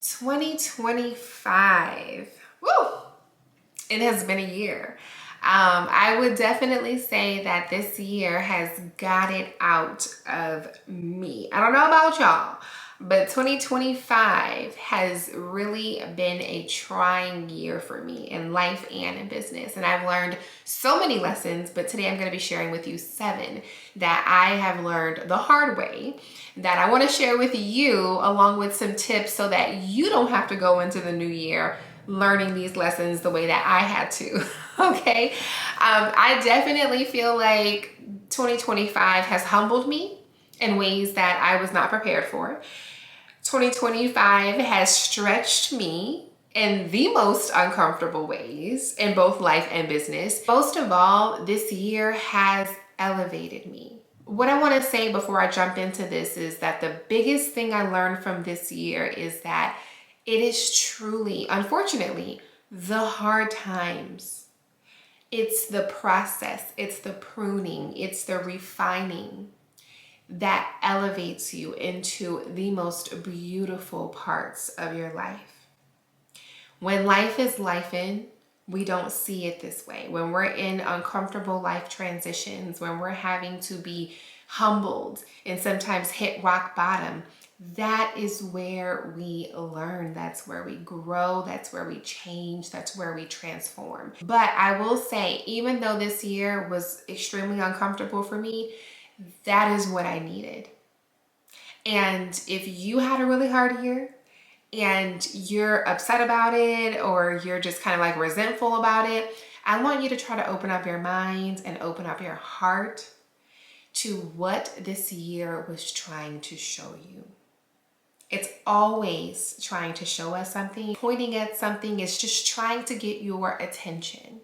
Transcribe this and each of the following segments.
2025. Woo! It has been a year. I would definitely say that this year has got it out of me. I don't know about y'all, but 2025 has really been a trying year for me in life and in business. And I've learned so many lessons, but today I'm going to be sharing with you 7 that I have learned the hard way that I want to share with you, along with some tips so that you don't have to go into the new year learning these lessons the way that I had to. Okay. I definitely feel like 2025 has humbled me in ways that I was not prepared for. 2025 has stretched me in the most uncomfortable ways in both life and business. Most of all, this year has elevated me. What I want to say before I jump into this is that the biggest thing I learned from this year is that it is truly, unfortunately, the hard times. It's the process, it's the pruning, it's the refining that elevates you into the most beautiful parts of your life. When life is lifing, we don't see it this way. When we're in uncomfortable life transitions, when we're having to be humbled and sometimes hit rock bottom, that is where we learn. That's where we grow. That's where we change. That's where we transform. But I will say, even though this year was extremely uncomfortable for me, that is what I needed. And if you had a really hard year, and you're upset about it, or you're just kind of like resentful about it, I want you to try to open up your mind and open up your heart to what this year was trying to show you. It's always trying to show us something. Pointing at something is just trying to get your attention.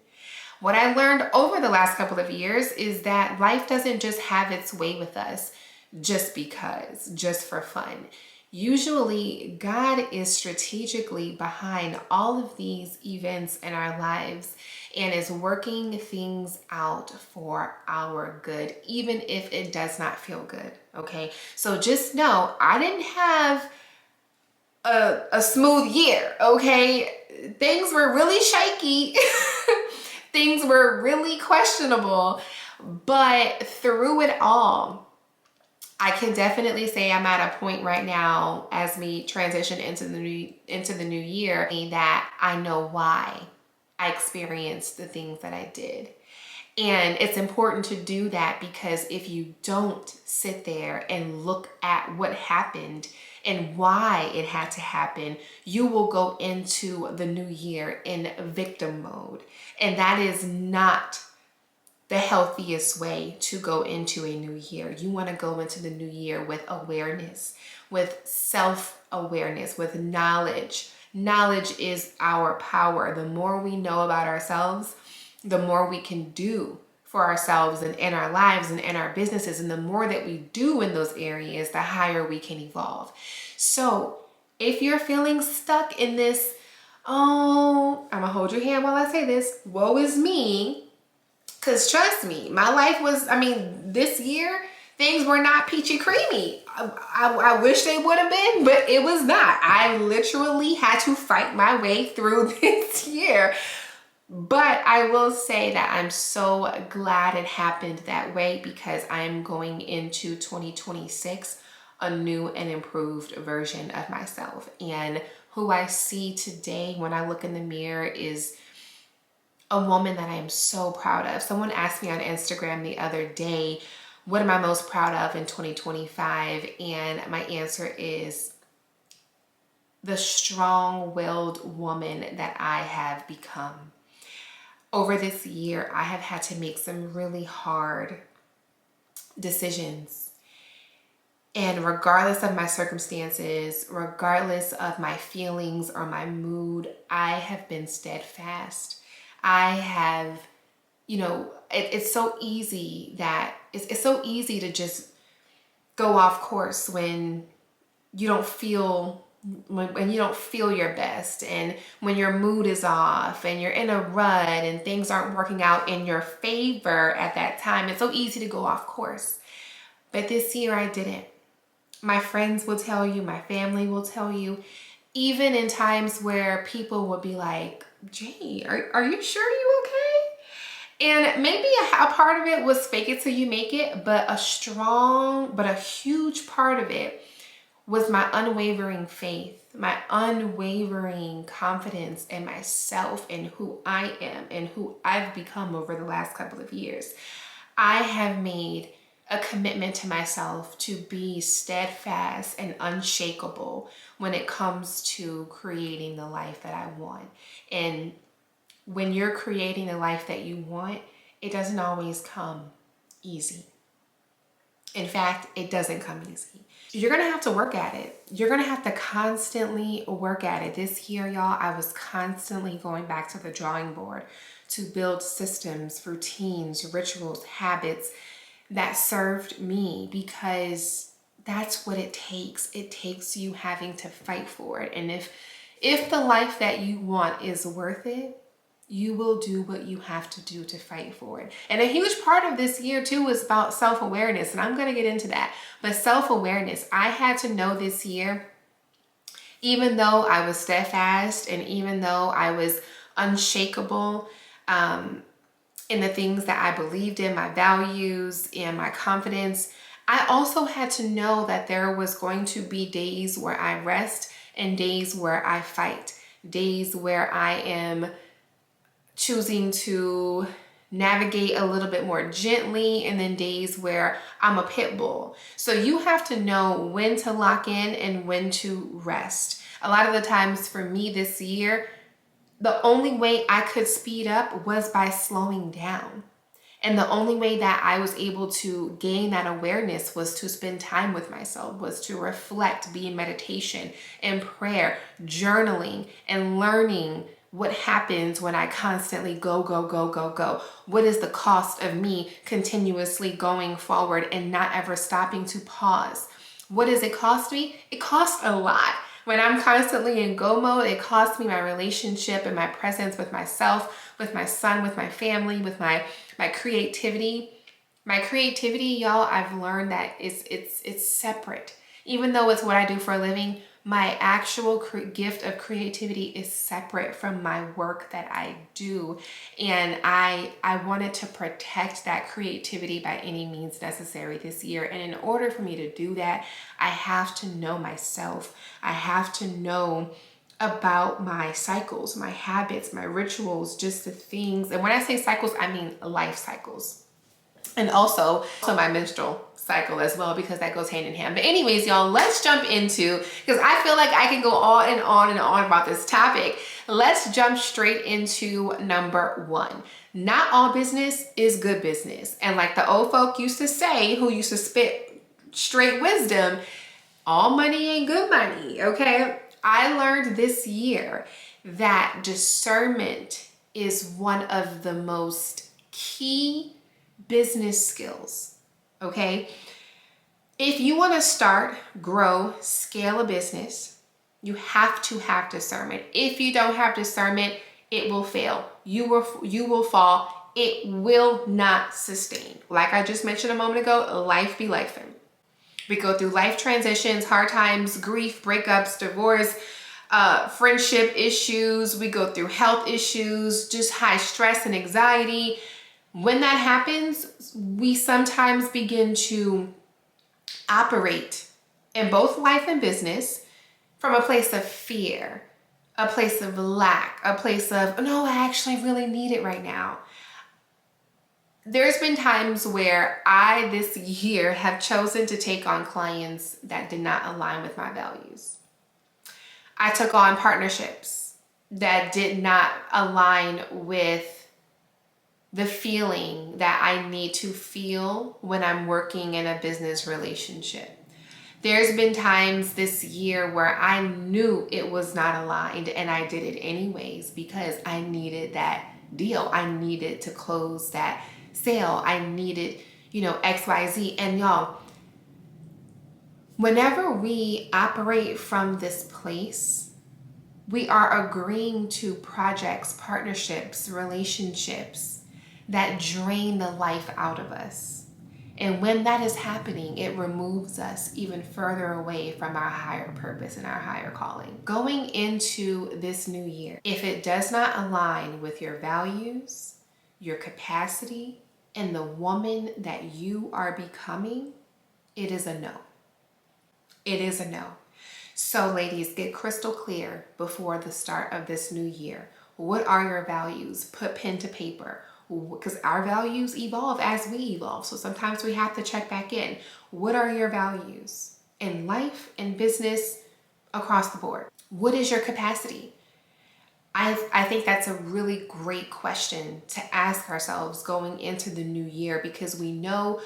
What I learned over the last couple of years is that life doesn't just have its way with us just because, just for fun. Usually, God is strategically behind all of these events in our lives and is working things out for our good, even if it does not feel good, okay? So just know, I didn't have a smooth year, okay? Things were really shaky. Things were really questionable, but through it all, I can definitely say I'm at a point right now as we transition into the new year that I know why I experienced the things that I did. And it's important to do that, because if you don't sit there and look at what happened and why it had to happen, you will go into the new year in victim mode. And that is not the healthiest way to go into a new year. You want to go into the new year with awareness, with self-awareness, with knowledge. Knowledge is our power. The more we know about ourselves, the more we can do for ourselves and in our lives and in our businesses. And the more that we do in those areas, the higher we can evolve. So if you're feeling stuck in this, oh, I'm gonna hold your hand while I say this, woe is me. Because trust me, my life was, this year, things were not peachy creamy. I wish they would have been, but it was not. I literally had to fight my way through this year. But I will say that I'm so glad it happened that way, because I'm going into 2026 a new and improved version of myself. And who I see today when I look in the mirror is a woman that I am so proud of. Someone asked me on Instagram the other day, what am I most proud of in 2025? And my answer is the strong-willed woman that I have become. Over this year, I have had to make some really hard decisions. And regardless of my circumstances, regardless of my feelings or my mood, I have been steadfast. I have, it's so easy that it's so easy to just go off course when you don't feel when you don't feel your best, and when your mood is off and you're in a rut and things aren't working out in your favor at that time. It's so easy to go off course. But this year I didn't. My friends will tell you, my family will tell you, even in times where people would be like, Jay, are you sure you okay? And maybe a part of it was fake it till you make it, but a huge part of it was my unwavering faith, my unwavering confidence in myself and who I am and who I've become over the last couple of years. I have made a commitment to myself to be steadfast and unshakable when it comes to creating the life that I want. And when you're creating the life that you want, it doesn't always come easy. In fact, it doesn't come easy. You're gonna have to work at it. You're gonna have to constantly work at it. This year, y'all, I was constantly going back to the drawing board to build systems, routines, rituals, habits that served me, because that's what it takes. It takes you having to fight for it. And if the life that you want is worth it, you will do what you have to do to fight for it. And a huge part of this year too is about self-awareness, and I'm going to get into that. But self-awareness, I had to know this year, even though I was steadfast and even though I was unshakable in the things that I believed in, my values and my confidence, I also had to know that there was going to be days where I rest and days where I fight, days where I am choosing to navigate a little bit more gently, and then days where I'm a pit bull. So you have to know when to lock in and when to rest. A lot of the times for me this year, the only way I could speed up was by slowing down. And the only way that I was able to gain that awareness was to spend time with myself, was to reflect, be in meditation and prayer, journaling, and learning what happens when I constantly go, go, go, go, go. What is the cost of me continuously going forward and not ever stopping to pause? What does it cost me? It costs a lot. When I'm constantly in go mode, it costs me my relationship and my presence with myself, with my son, with my family, with my creativity. My creativity, y'all, I've learned that it's separate. Even though it's what I do for a living, my actual gift of creativity is separate from my work that I do. And I wanted to protect that creativity by any means necessary this year. And in order for me to do that, I have to know myself. I have to know about my cycles, my habits, my rituals, just the things. And when I say cycles, I mean life cycles. And also my menstrual cycle as well, because that goes hand in hand. But anyways, y'all, let's jump into, because I feel like I can go on and on and on about this topic. Let's jump straight into number one. Not all business is good business. And like the old folk used to say, who used to spit straight wisdom, all money ain't good money, okay? I learned this year that discernment is one of the most key business skills, okay? If you want to start, grow, scale a business, you have to have discernment. If you don't have discernment, it will fail. You will fall. It will not sustain. Like I just mentioned a moment ago, life be lifing. We go through life transitions, hard times, grief, breakups, divorce, friendship issues. We go through health issues, just high stress and anxiety. When that happens, we sometimes begin to operate in both life and business from a place of fear, a place of lack, a place of, no, I actually really need it right now. There's been times where I, this year, have chosen to take on clients that did not align with my values. I took on partnerships that did not align with the feeling that I need to feel when I'm working in a business relationship. There's been times this year where I knew it was not aligned and I did it anyways because I needed that deal. I needed to close that sale. I needed, XYZ. And y'all, whenever we operate from this place, we are agreeing to projects, partnerships, relationships that drain the life out of us. And when that is happening, it removes us even further away from our higher purpose and our higher calling. Going into this new year, if it does not align with your values, your capacity, and the woman that you are becoming, it is a no. It is a no. So ladies, get crystal clear before the start of this new year. What are your values? Put pen to paper, because our values evolve as we evolve. So sometimes we have to check back in. What are your values in life, in business, across the board? What is your capacity? I think that's a really great question to ask ourselves going into the new year, because we know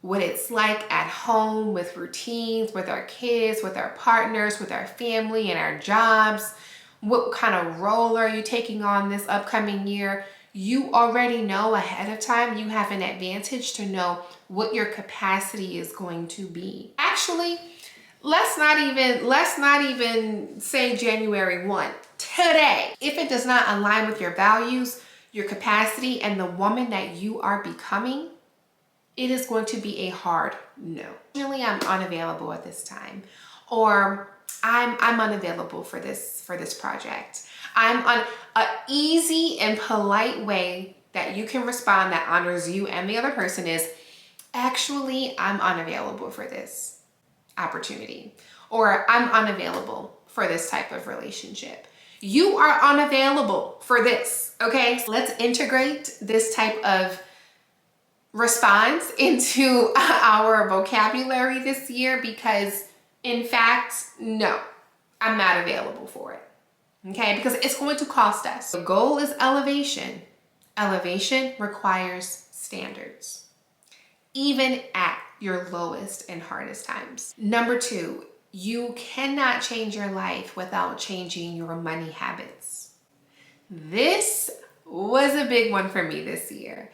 what it's like at home with routines, with our kids, with our partners, with our family and our jobs. What kind of role are you taking on this upcoming year? You already know ahead of time. You have an advantage to know what your capacity is going to be. Actually, let's not even say January 1. Today, if it does not align with your values, your capacity, and the woman that you are becoming, it is going to be a hard no. Usually I'm unavailable at this time, or I'm unavailable for this project. I'm on an easy and polite way that you can respond that honors you and the other person is, actually, I'm unavailable for this opportunity, or I'm unavailable for this type of relationship. You are unavailable for this, okay? Let's integrate this type of response into our vocabulary this year, because in fact, no, I'm not available for it. Okay, because it's going to cost us. The goal is elevation. Elevation requires standards, even at your lowest and hardest times. Number 2, you cannot change your life without changing your money habits. This was a big one for me this year.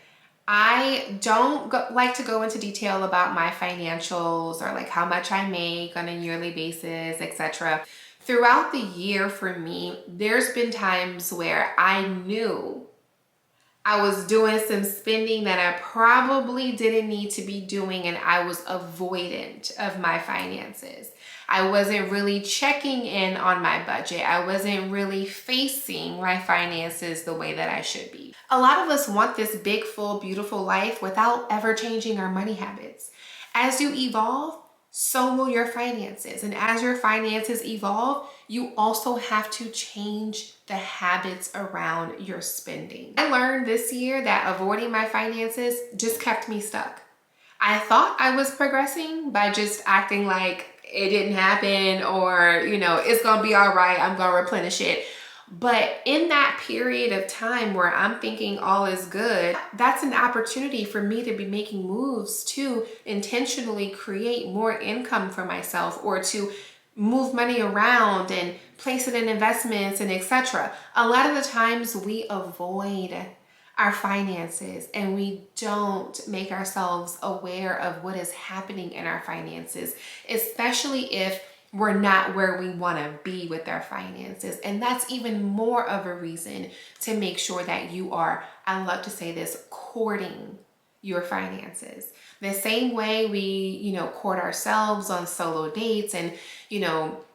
I don't like to go into detail about my financials or like how much I make on a yearly basis, etc. Throughout the year for me, there's been times where I knew I was doing some spending that I probably didn't need to be doing, and I was avoidant of my finances. I wasn't really checking in on my budget. I wasn't really facing my finances the way that I should be. A lot of us want this big, full, beautiful life without ever changing our money habits. As you evolve, so will your finances. And as your finances evolve, you also have to change the habits around your spending. I learned this year that avoiding my finances just kept me stuck. I thought I was progressing by just acting like it didn't happen, or, it's gonna be all right, I'm gonna replenish it. But in that period of time where I'm thinking all is good, that's an opportunity for me to be making moves to intentionally create more income for myself, or to move money around and place it in investments and etc. A lot of the times we avoid our finances and we don't make ourselves aware of what is happening in our finances, especially if we're not where we want to be with our finances. And that's even more of a reason to make sure that you are, I love to say this, courting your finances. The same way we, court ourselves on solo dates and,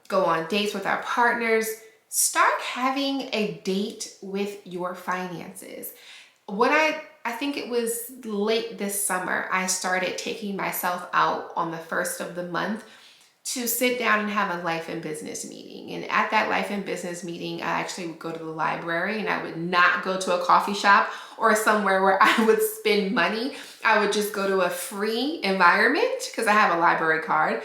go on dates with our partners, start having a date with your finances. What I think it was late this summer, I started taking myself out on the first of the month to sit down and have a life and business meeting. And at that life and business meeting, I actually would go to the library, and I would not go to a coffee shop or somewhere where I would spend money. I would just go to a free environment because I have a library card.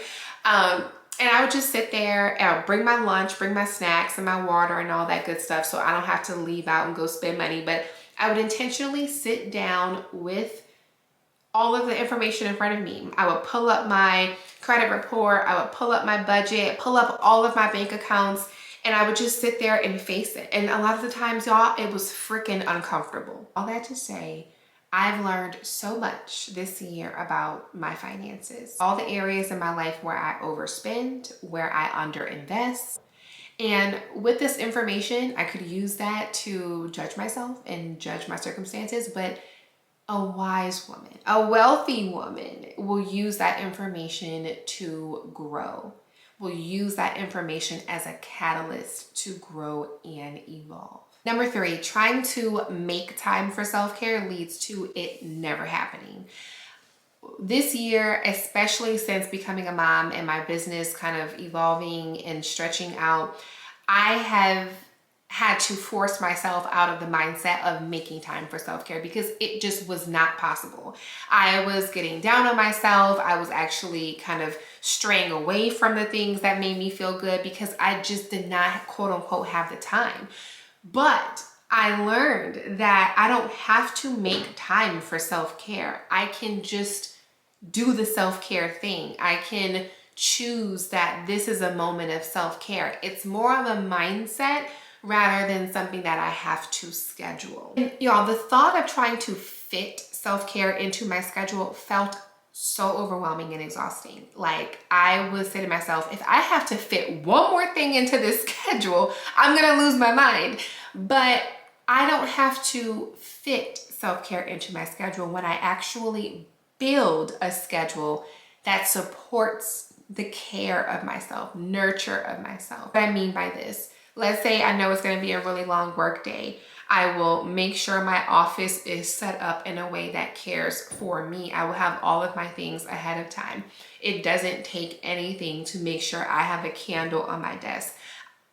And I would just sit there and I would bring my lunch, bring my snacks and my water and all that good stuff, so I don't have to leave out and go spend money. But I would intentionally sit down with all of the information in front of me. I would pull up my credit report, I would pull up my budget, pull up all of my bank accounts, and I would just sit there and face it. And a lot of the times, y'all, it was freaking uncomfortable. All that to say, I've learned so much this year about my finances. All the areas in my life where I overspend, where I underinvest. And with this information, I could use that to judge myself and judge my circumstances, but A wise woman, a wealthy woman will use that information to grow, will use that information as a catalyst to grow and evolve. Number 3, trying to make time for self-care leads to it never happening. This year, especially since becoming a mom and my business kind of evolving and stretching out, I have had to force myself out of the mindset of making time for self-care because it just was not possible. I was getting down on myself. I was actually kind of straying away from the things that made me feel good because I just did not, quote unquote, have the time. But I learned that I don't have to make time for self-care. I can just do the self-care thing. I can choose that this is a moment of self-care. It's more of a mindset rather than something that I have to schedule. And y'all, the thought of trying to fit self-care into my schedule felt so overwhelming and exhausting. Like, I would say to myself, if I have to fit one more thing into this schedule, I'm gonna lose my mind. But I don't have to fit self-care into my schedule when I actually build a schedule that supports the care of myself, nurture of myself. What I mean by this, let's say I know it's going to be a really long work day. I will make sure my office is set up in a way that cares for me. I will have all of my things ahead of time. It doesn't take anything to make sure I have a candle on my desk.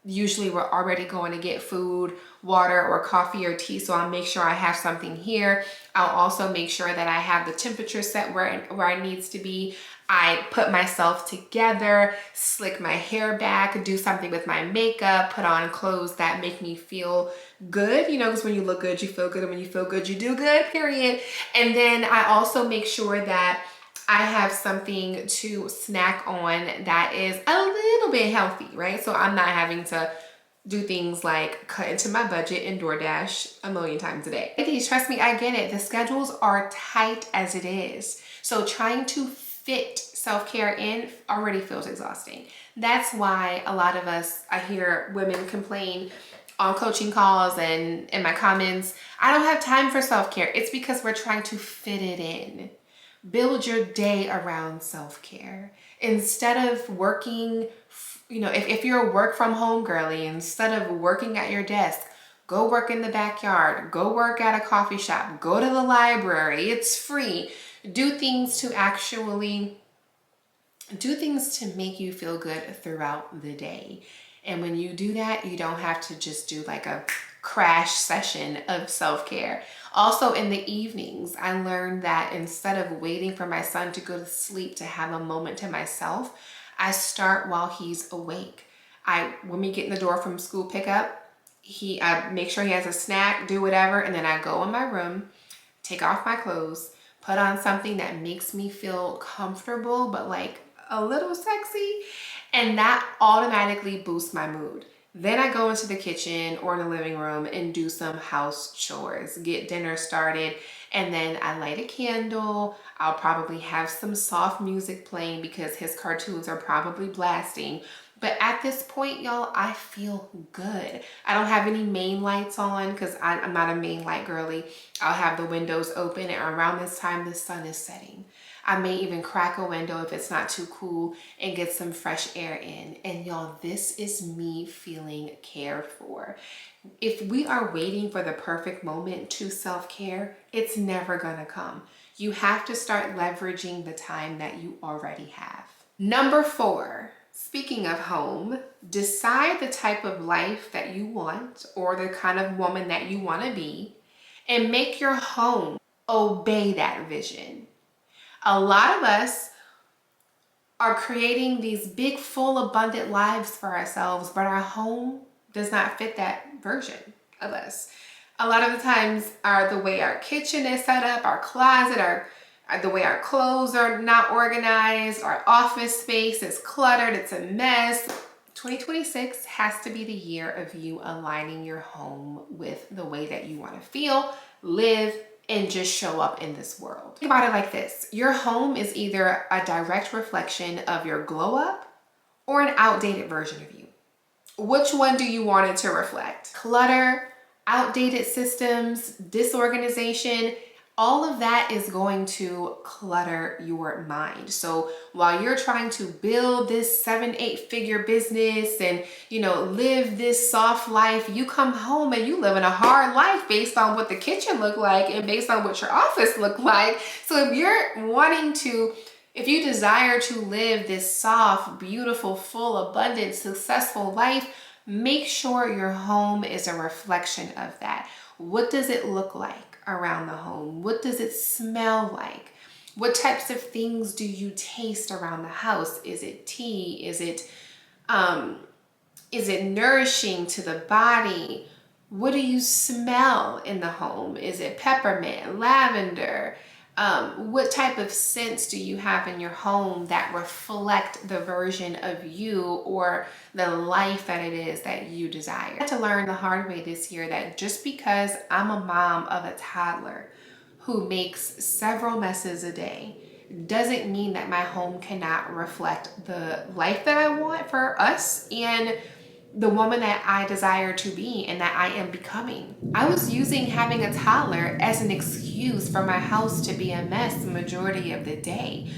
Usually we're already going to get food, water, or coffee or tea, so I'll make sure I have something here. I'll also make sure that I have the temperature set where it needs to be. I put myself together, slick my hair back, do something with my makeup, put on clothes that make me feel good, you know, because when you look good, you feel good, and when you feel good, you do good, period. And then I also make sure that I have something to snack on that is a little bit healthy, right? So I'm not having to do things like cut into my budget and DoorDash a million times a day. Ladies, trust me, I get it. The schedules are tight as it is. So trying to fit self-care in already feels exhausting. That's why a lot of us, I hear women complain on coaching calls and in my comments, I don't have time for self-care. It's because we're trying to fit it in. Build your day around self-care. Instead of working, you know, if you're a work from home girly, instead of working at your desk, go work in the backyard, go work at a coffee shop, go to the library, it's free. Do things to make you feel good throughout the day. And when you do that, you don't have to just do like a crash session of self-care. Also in the evenings, I learned that instead of waiting for my son to go to sleep to have a moment to myself, I start while he's awake. When we get in the door from school pickup, I make sure he has a snack, do whatever, and then I go in my room, take off my clothes, put on something that makes me feel comfortable, but like a little sexy, and that automatically boosts my mood. Then I go into the kitchen or in the living room and do some house chores, get dinner started, and then I light a candle. I'll probably have some soft music playing because his cartoons are probably blasting. But at this point, y'all, I feel good. I don't have any main lights on because I'm not a main light girly. I'll have the windows open, and around this time, the sun is setting. I may even crack a window if it's not too cool and get some fresh air in. And y'all, this is me feeling cared for. If we are waiting for the perfect moment to self-care, it's never gonna come. You have to start leveraging the time that you already have. Number 4, speaking of home, decide the type of life that you want or the kind of woman that you wanna be, and make your home obey that vision. A lot of us are creating these big, full, abundant lives for ourselves, but our home does not fit that version of us. A lot of the times, the way our kitchen is set up, our closet, the way our clothes are not organized, our office space is cluttered, it's a mess. 2026 has to be the year of you aligning your home with the way that you want to feel, live, and just show up in this world. Think about it like this. Your home is either a direct reflection of your glow up or an outdated version of you. Which one do you want it to reflect? Clutter, outdated systems, disorganization. all of that is going to clutter your mind. So while you're trying to build this 7-8 figure business and, live this soft life, you come home and you live in a hard life based on what the kitchen looked like and based on what your office looked like. So if you desire to live this soft, beautiful, full, abundant, successful life, make sure your home is a reflection of that. What does it look like around the home? What does it smell like? What types of things do you taste around the house? Is it tea? Is it nourishing to the body? What do you smell in the home? Is it peppermint, lavender? What type of scents do you have in your home that reflect the version of you or the life that it is that you desire? I had to learn the hard way this year that just because I'm a mom of a toddler who makes several messes a day doesn't mean that my home cannot reflect the life that I want for us and the woman that I desire to be and that I am becoming. I was using having a toddler as an excuse for my house to be a mess the majority of the day.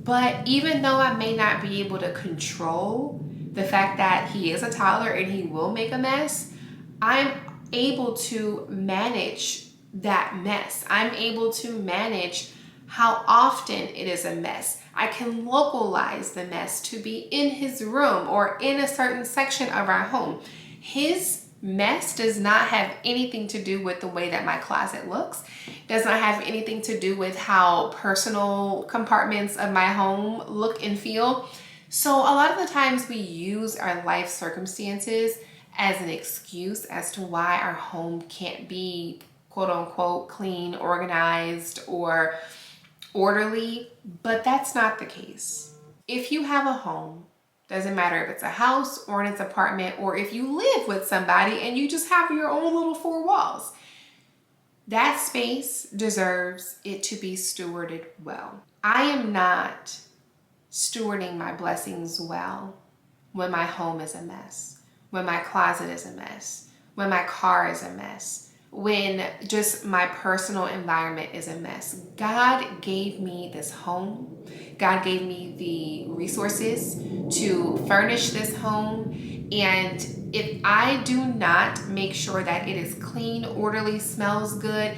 But even though I may not be able to control the fact that he is a toddler and he will make a mess, I'm able to manage that mess. I'm able to manage how often it is a mess. I can localize the mess to be in his room or in a certain section of our home. His mess does not have anything to do with the way that my closet looks, does not have anything to do with how personal compartments of my home look and feel. So a lot of the times we use our life circumstances as an excuse as to why our home can't be quote unquote clean, organized, or orderly, but that's not the case. If you have a home, doesn't matter if it's a house or it's an apartment, or if you live with somebody and you just have your own little four walls, that space deserves it to be stewarded well. I am not stewarding my blessings well when my home is a mess, when my closet is a mess, when my car is a mess, when just my personal environment is a mess. God gave me this home. God gave me the resources to furnish this home. And if I do not make sure that it is clean, orderly, smells good,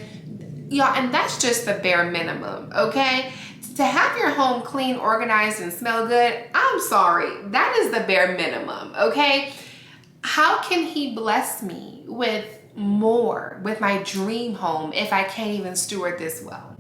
and that's just the bare minimum, okay? To have your home clean, organized, and smell good, I'm sorry, that is the bare minimum, okay? How can he bless me with more, with my dream home, if I can't even steward this well?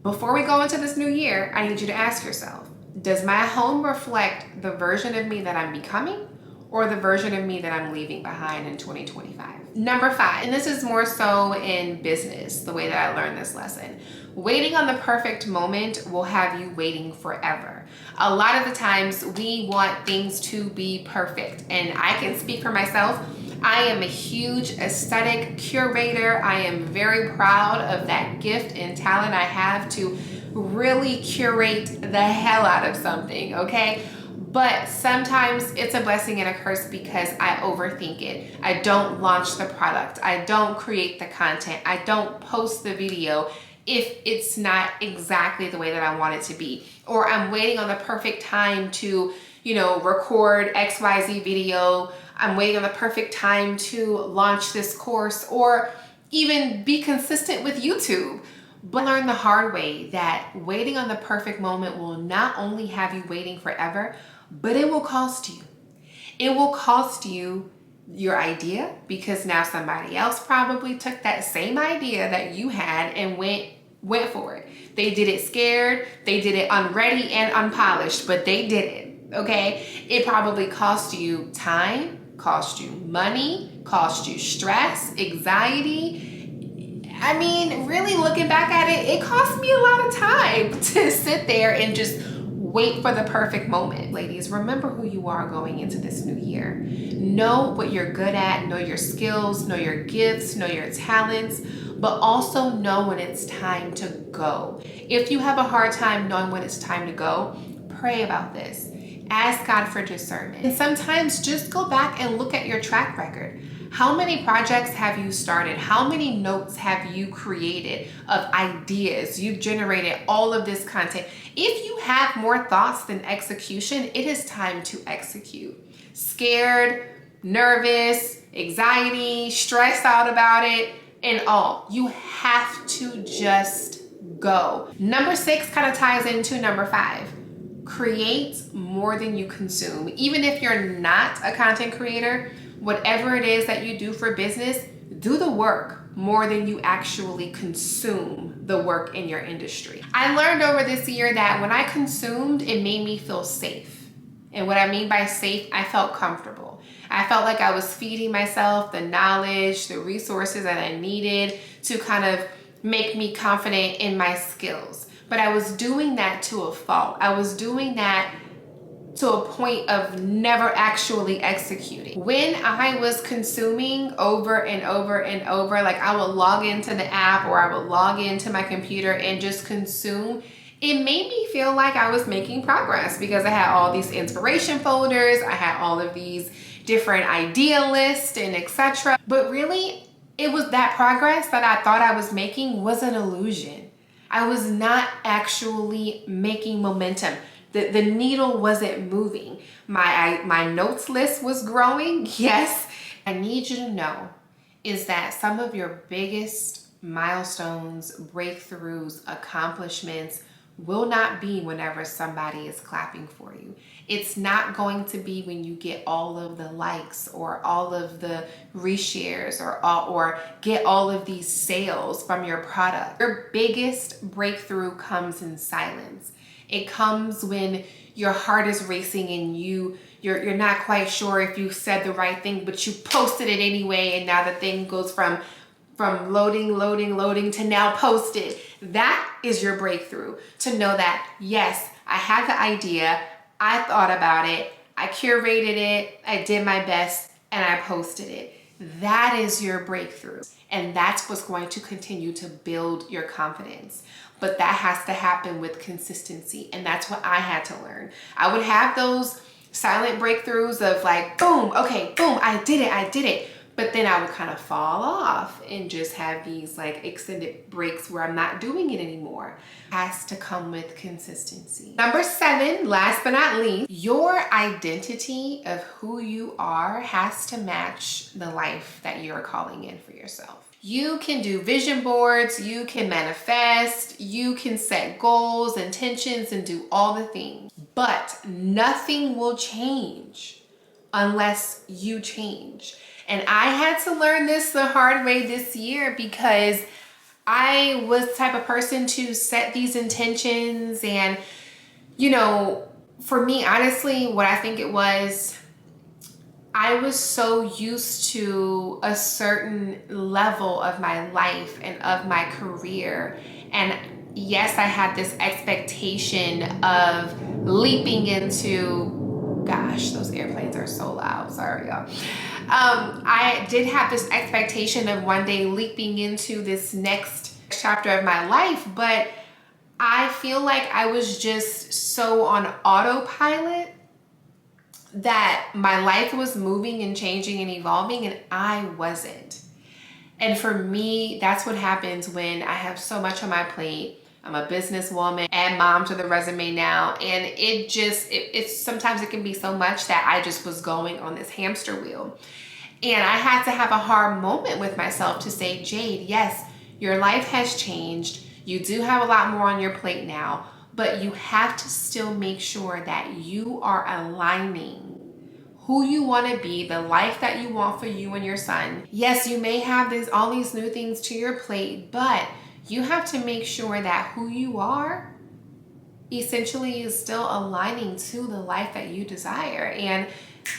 Before we go into this new year, I need you to ask yourself, does my home reflect the version of me that I'm becoming or the version of me that I'm leaving behind in 2025? Number 5, and this is more so in business, the way that I learned this lesson. Waiting on the perfect moment will have you waiting forever. A lot of the times we want things to be perfect, and I can speak for myself. I am a huge aesthetic curator. I am very proud of that gift and talent I have to really curate the hell out of something, okay? But sometimes it's a blessing and a curse because I overthink it. I don't launch the product. I don't create the content. I don't post the video if it's not exactly the way that I want it to be. Or I'm waiting on the perfect time to, record XYZ video. I'm waiting on the perfect time to launch this course or even be consistent with YouTube. But I learned the hard way that waiting on the perfect moment will not only have you waiting forever, but it will cost you. It will cost you your idea because now somebody else probably took that same idea that you had and went for it. They did it scared, they did it unready and unpolished, but they did it, okay? It probably cost you time, cost you money, cost you stress, anxiety. I mean, really looking back at it, it cost me a lot of time to sit there and just wait for the perfect moment. Ladies, remember who you are going into this new year. Know what you're good at, know your skills, know your gifts, know your talents, but also know when it's time to go. If you have a hard time knowing when it's time to go, pray about this. Ask God for discernment. And sometimes just go back and look at your track record. How many projects have you started? How many notes have you created of ideas? You've generated all of this content. If you have more thoughts than execution, it is time to execute. Scared, nervous, anxiety, stressed out about it, and all. You have to just go. Number 6 kind of ties into number 5. Create more than you consume. Even if you're not a content creator, whatever it is that you do for business, do the work more than you actually consume the work in your industry. I learned over this year that when I consumed, it made me feel safe. And what I mean by safe, I felt comfortable. I felt like I was feeding myself the knowledge, the resources that I needed to kind of make me confident in my skills. But I was doing that to a fault. I was doing that to a point of never actually executing. When I was consuming over and over and over, like I would log into the app or I would log into my computer and just consume, it made me feel like I was making progress because I had all these inspiration folders, I had all of these different idea lists and etc. But really, it was that progress that I thought I was making was an illusion. I was not actually making momentum. The needle wasn't moving. My notes list was growing, yes. I need you to know is that some of your biggest milestones, breakthroughs, accomplishments will not be whenever somebody is clapping for you. It's not going to be when you get all of the likes or all of the reshares or get all of these sales from your product. Your biggest breakthrough comes in silence. It comes when your heart is racing and you're not quite sure if you said the right thing, but you posted it anyway, and now the thing goes from loading to now posted. That is your breakthrough, to know that yes, I had the idea, I thought about it, I curated it, I did my best, and I posted it. That is your breakthrough. And that's what's going to continue to build your confidence. But that has to happen with consistency. And that's what I had to learn. I would have those silent breakthroughs of like, boom, okay, boom, I did it. But then I would kind of fall off and just have these like extended breaks where I'm not doing it anymore. It has to come with consistency. Number 7, last but not least, your identity of who you are has to match the life that you're calling in for yourself. You can do vision boards, you can manifest, you can set goals, intentions, and do all the things. But nothing will change unless you change. And I had to learn this the hard way this year because I was the type of person to set these intentions. And, you know, for me, honestly, what I think it was, I was so used to a certain level of my life and of my career. And yes, I had this expectation of leaping into, gosh, those airplanes are so loud. Sorry, y'all. I did have this expectation of one day leaping into this next chapter of my life, but I feel like I was just so on autopilot that my life was moving and changing and evolving and I wasn't. And for me, that's what happens when I have so much on my plate. I'm a businesswoman and mom to the resume now. And it's sometimes it can be so much that I just was going on this hamster wheel. And I had to have a hard moment with myself to say, Jade, yes, your life has changed. You do have a lot more on your plate now, but you have to still make sure that you are aligning who you want to be, the life that you want for you and your son. Yes, you may have all these new things to your plate, but you have to make sure that who you are essentially is still aligning to the life that you desire. And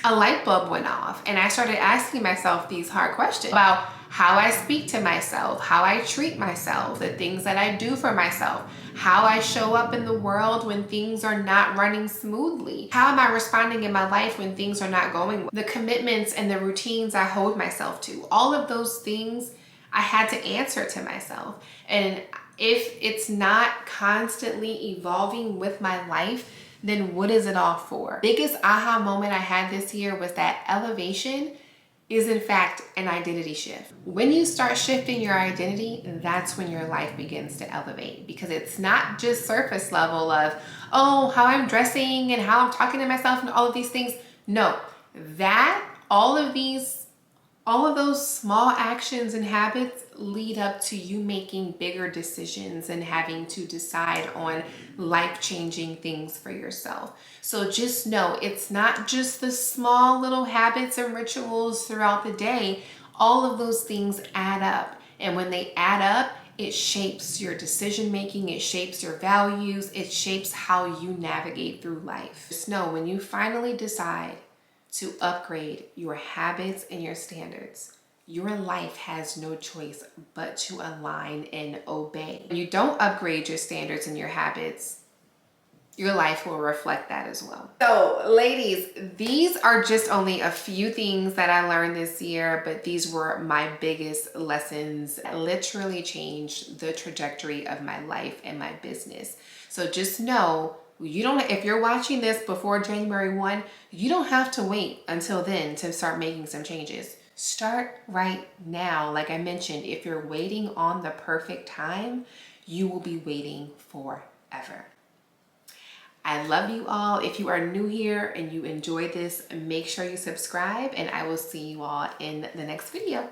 a light bulb went off and I started asking myself these hard questions about how I speak to myself, how I treat myself, the things that I do for myself, how I show up in the world when things are not running smoothly. How am I responding in my life when things are not going well? The commitments and the routines I hold myself to. All of those things I had to answer to myself. And if it's not constantly evolving with my life, then what is it all for? Biggest aha moment I had this year was that elevation is in fact an identity shift. When you start shifting your identity, that's when your life begins to elevate, because it's not just surface level of, oh, how I'm dressing and how I'm talking to myself and all of these things. No, all of those small actions and habits lead up to you making bigger decisions and having to decide on life-changing things for yourself. So just know, it's not just the small little habits and rituals throughout the day. All of those things add up. And when they add up, it shapes your decision making, it shapes your values, it shapes how you navigate through life. Just know, when you finally decide to upgrade your habits and your standards, your life has no choice but to align and obey. When you don't upgrade your standards and your habits, your life will reflect that as well. So ladies, these are just only a few things that I learned this year, but these were my biggest lessons that literally changed the trajectory of my life and my business. So just know, if you're watching this before January 1, you don't have to wait until then to start making some changes. Start right now. Like I mentioned, if you're waiting on the perfect time, you will be waiting forever. I love you all. If you are new here and you enjoy this, make sure you subscribe, and I will see you all in the next video.